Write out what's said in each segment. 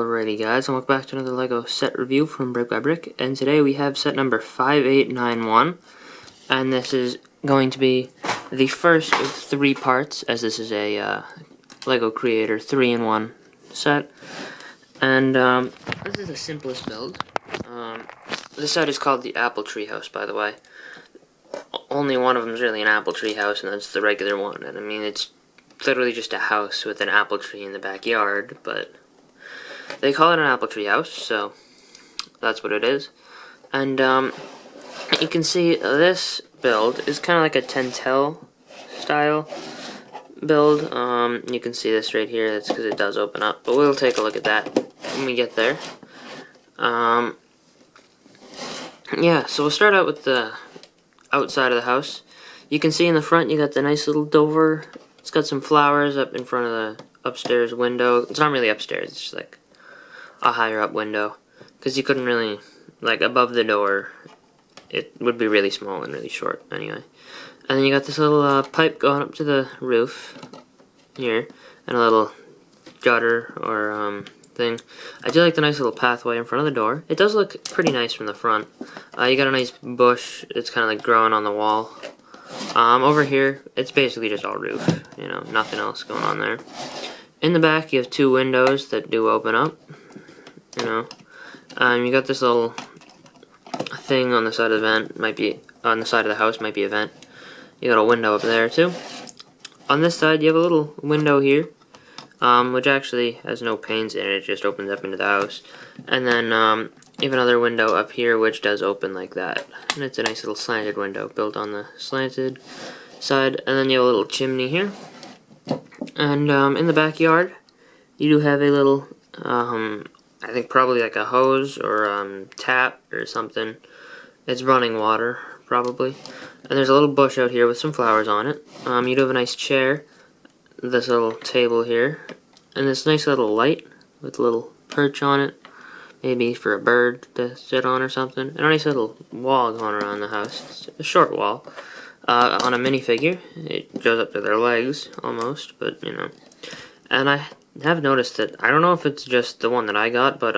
Alrighty guys, and welcome back to another LEGO set review from BrickByBrick, and today we have set number 5891, and this is going to be the first of 3 parts, as this is a LEGO Creator 3-in-1 set, and this is the simplest build. This set is called the Apple Tree House, by the way. Only one of them is really an apple tree house, and that's the regular one, and I mean it's literally just a house with an apple tree in the backyard, but they call it an apple tree house, so that's what it is. And you can see this build is kind of like a Tentel style build. You can see this right here, that's because it does open up, but we'll take a look at that when we get there. Yeah, so we'll start out with the outside of the house. You can see in the front you got the nice little door. It's got some flowers up in front of the upstairs window. It's not really upstairs, it's just like a higher up window, because you couldn't really, like, above the door it would be really small and really short anyway. And then you got this little pipe going up to the roof here, and a little gutter or thing. I do like the nice little pathway in front of the door. It does look pretty nice from the front. You got a nice bush. It's kind of like growing on the wall. Over here, it's basically just all roof, you know, nothing else going on there. In the back, you have 2 windows that do open up, you know. You got this little thing on the side of the vent, might be, on the side of the house, might be a vent. You got a window up there, too. On this side, you have a little window here, which actually has no panes in it, it just opens up into the house. And then, you have another window up here which does open like that, and it's a nice little slanted window built on the slanted side. And then you have a little chimney here, and in the backyard you do have a little I think probably like a hose or tap or something. It's running water probably, and there's a little bush out here with some flowers on it. You do have a nice chair, this little table here, and this nice little light with a little perch on it, maybe for a bird to sit on or something. And a nice little wall going around the house. It's a short wall. On a minifigure, it goes up to their legs, almost, but, you know. And I have noticed that, I don't know if it's just the one that I got, but,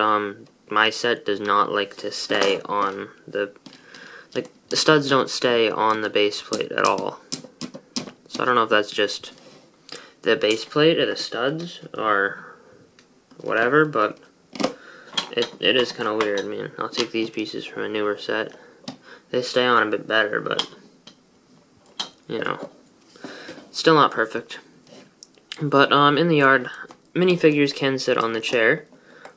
my set does not like to stay on the, like, the studs don't stay on the base plate at all. So I don't know if that's just the base plate or the studs, or whatever, but it is kind of weird. I mean, I'll take these pieces from a newer set. They stay on a bit better, but, you know, still not perfect. But, in the yard, minifigures can sit on the chair,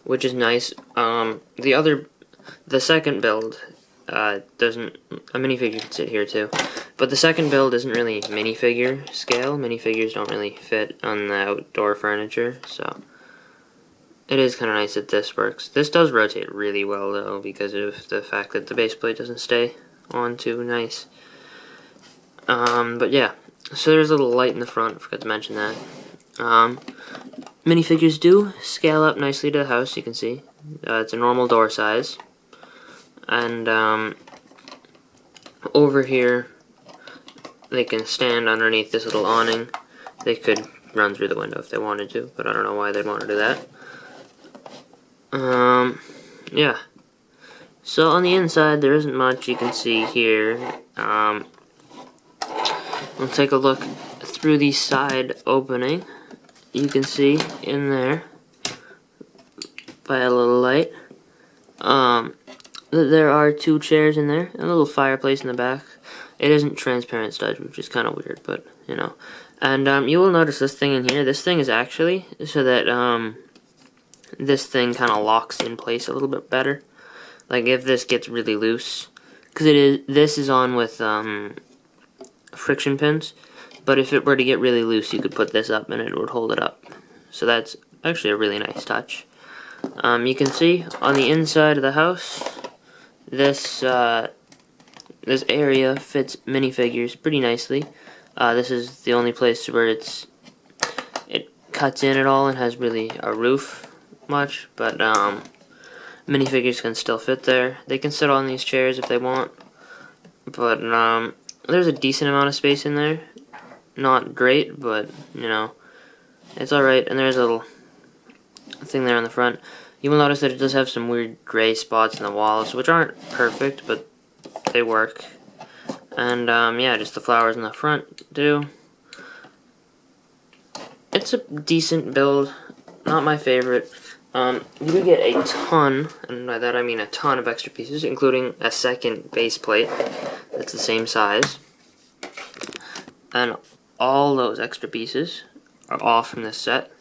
which is nice. The second build, doesn't, a minifigure can sit here too. But the second build isn't really minifigure scale. Minifigures don't really fit on the outdoor furniture, so it is kind of nice that this works. This does rotate really well, though, because of the fact that the base plate doesn't stay on too nice. But yeah, so there's a little light in the front, I forgot to mention that. Minifigures do scale up nicely to the house, you can see. It's a normal door size. And over here, they can stand underneath this little awning. They could run through the window if they wanted to, but I don't know why they'd want to do that. Yeah. So on the inside, there isn't much you can see here. We'll take a look through the side opening. You can see in there, by a little light, there are 2 chairs in there, and a little fireplace in the back. It isn't transparent studs, which is kind of weird, but, you know. And, you will notice this thing in here. This thing is actually so that, this thing kind of locks in place a little bit better. Like if this gets really loose, because this is on with friction pins, but if it were to get really loose, you could put this up and it would hold it up. So that's actually a really nice touch. You can see on the inside of the house, this this area fits minifigures pretty nicely. This is the only place where it cuts in at all and has really a roof much, but minifigures can still fit there. They can sit on these chairs if they want, but there's a decent amount of space in there. Not great, but, you know, it's alright. And there's a little thing there on the front. You will notice that it does have some weird gray spots in the walls, which aren't perfect, but they work. And yeah, just the flowers in the front too. It's a decent build, not my favorite. You do get a ton, and by that I mean a ton of extra pieces, including a second base plate that's the same size. And all those extra pieces are all from this set.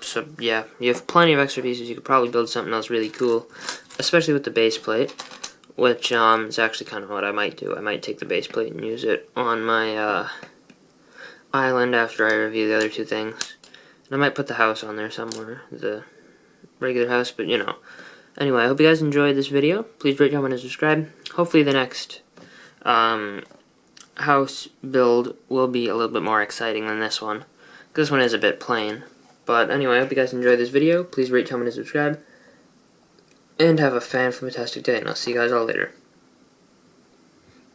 So yeah, you have plenty of extra pieces. You could probably build something else really cool, especially with the base plate, which is actually kind of what I might do. I might take the base plate and use it on my island after I review the other two things. And I might put the house on there somewhere, the regular house, but you know. Anyway, I hope you guys enjoyed this video. Please rate, comment, and subscribe. Hopefully the next house build will be a little bit more exciting than this one. This one is a bit plain. But anyway, I hope you guys enjoyed this video. Please rate, comment, and subscribe. And have a fan-fantastic day, and I'll see you guys all later.